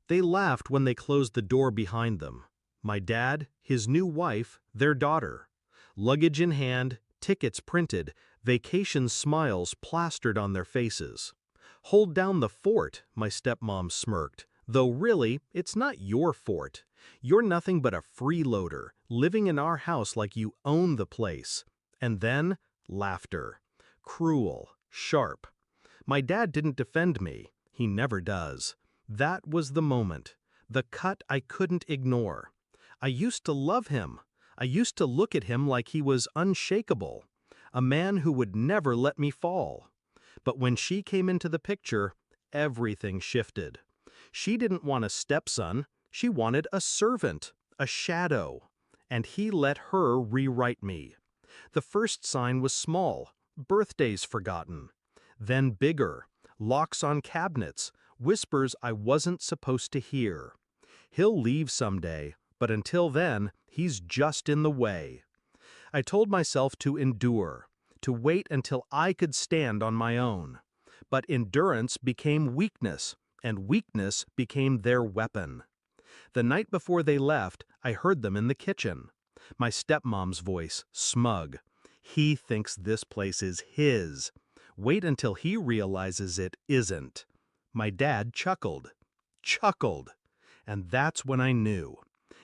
They laughed when they closed the door behind them. My dad, his new wife, their daughter. Luggage in hand, tickets printed, vacation smiles plastered on their faces. "Hold down the fort," my stepmom smirked, "though really, it's not your fort. You're nothing but a freeloader, living in our house like you own the place." And then, laughter. Cruel, sharp. My dad didn't defend me. He never does. That was the moment. The cut I couldn't ignore. I used to love him. I used to look at him like he was unshakable. A man who would never let me fall. But when she came into the picture, everything shifted. She didn't want a stepson. She wanted a servant, a shadow. And he let her rewrite me. The first sign was small, birthdays forgotten. Then bigger, locks on cabinets, whispers I wasn't supposed to hear. He'll leave someday, but until then, he's just in the way. I told myself to endure, to wait until I could stand on my own. But endurance became weakness, and weakness became their weapon. The night before they left, I heard them in the kitchen. My stepmom's voice, smug. "He thinks this place is his. Wait until he realizes it isn't." My dad chuckled. Chuckled. And that's when I knew.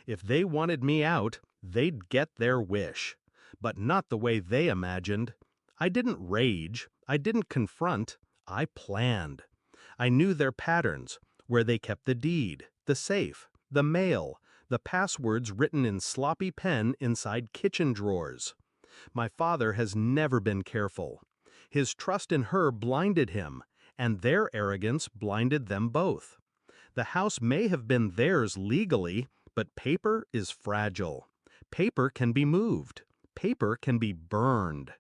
If they wanted me out, they'd get their wish. But not the way they imagined. I didn't rage. I didn't confront. I planned. I knew their patterns, where they kept the deed, the safe, the mail, the passwords written in sloppy pen inside kitchen drawers. My father has never been careful. His trust in her blinded him, and their arrogance blinded them both. The house may have been theirs legally, but paper is fragile. Paper can be moved. Paper can be burned.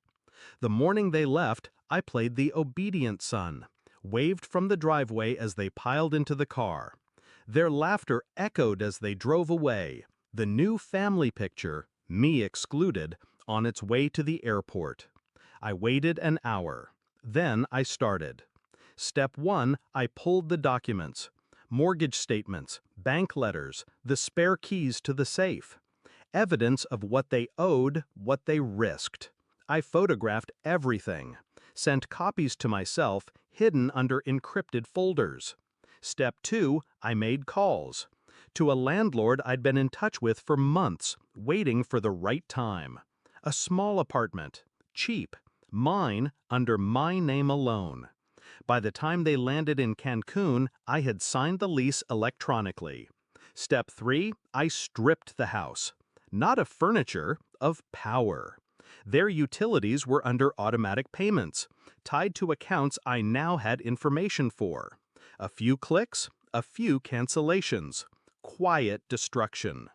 The morning they left, I played the obedient son, waved from the driveway as they piled into the car. Their laughter echoed as they drove away, the new family picture, me excluded, on its way to the airport. I waited an hour. Then I started. Step 1, I pulled the documents. Mortgage statements, bank letters, the spare keys to the safe. Evidence of what they owed, what they risked. I photographed everything. Sent copies to myself, hidden under encrypted folders. Step 2, I made calls. To a landlord I'd been in touch with for months, waiting for the right time. A small apartment, cheap, mine under my name alone. By the time they landed in Cancun, I had signed the lease electronically. Step 3, I stripped the house. Not of furniture, of power. Their utilities were under automatic payments, tied to accounts I now had information for. A few clicks, a few cancellations. Quiet destruction.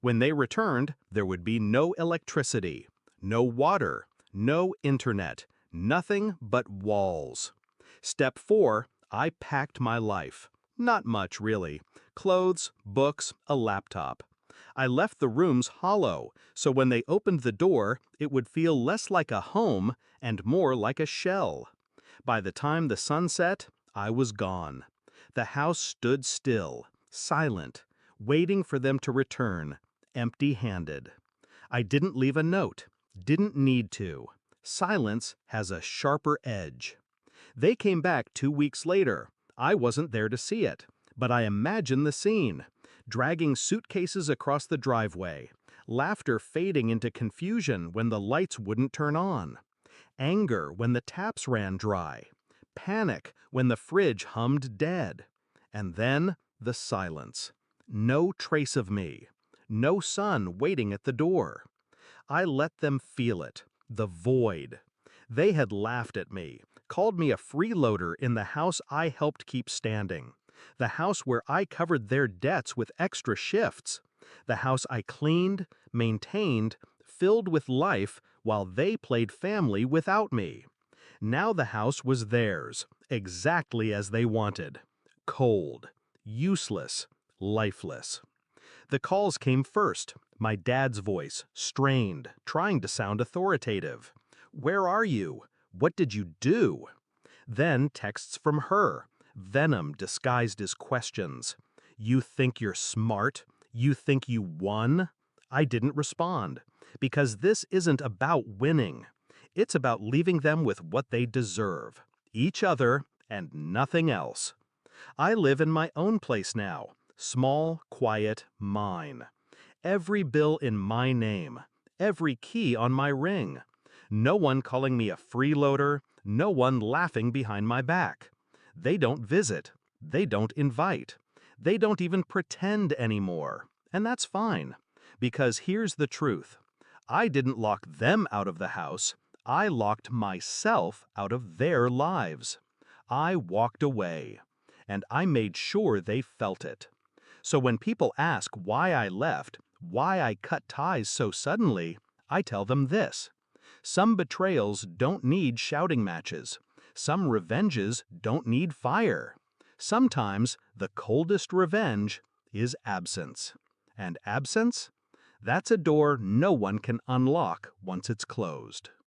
When they returned, there would be no electricity, no water, no internet, nothing but walls. Step 4, I packed my life. Not much, really. Clothes, books, a laptop. I left the rooms hollow, so when they opened the door, it would feel less like a home and more like a shell. By the time the sun set, I was gone. The house stood still, silent, waiting for them to return, empty-handed. I didn't leave a note, didn't need to. Silence has a sharper edge. They came back 2 weeks later. I wasn't there to see it, but I imagine the scene. Dragging suitcases across the driveway, laughter fading into confusion when the lights wouldn't turn on, anger when the taps ran dry, panic when the fridge hummed dead. And then the silence. No trace of me. No son waiting at the door. I let them feel it, the void. They had laughed at me, called me a freeloader in the house I helped keep standing, the house where I covered their debts with extra shifts, the house I cleaned, maintained, filled with life while they played family without me. Now the house was theirs, exactly as they wanted. Cold, useless, lifeless. The calls came first, my dad's voice, strained, trying to sound authoritative. "Where are you? What did you do?" Then texts from her, venom disguised as questions. "You think you're smart? You think you won?" I didn't respond, because this isn't about winning. It's about leaving them with what they deserve, each other and nothing else. I live in my own place now, small, quiet, mine. Every bill in my name, every key on my ring. No one calling me a freeloader, no one laughing behind my back. They don't visit, they don't invite, they don't even pretend anymore. And that's fine, because here's the truth. I didn't lock them out of the house, I locked myself out of their lives. I walked away, and I made sure they felt it. So when people ask why I left, why I cut ties so suddenly, I tell them this. Some betrayals don't need shouting matches. Some revenges don't need fire. Sometimes the coldest revenge is absence. And absence? That's a door no one can unlock once it's closed.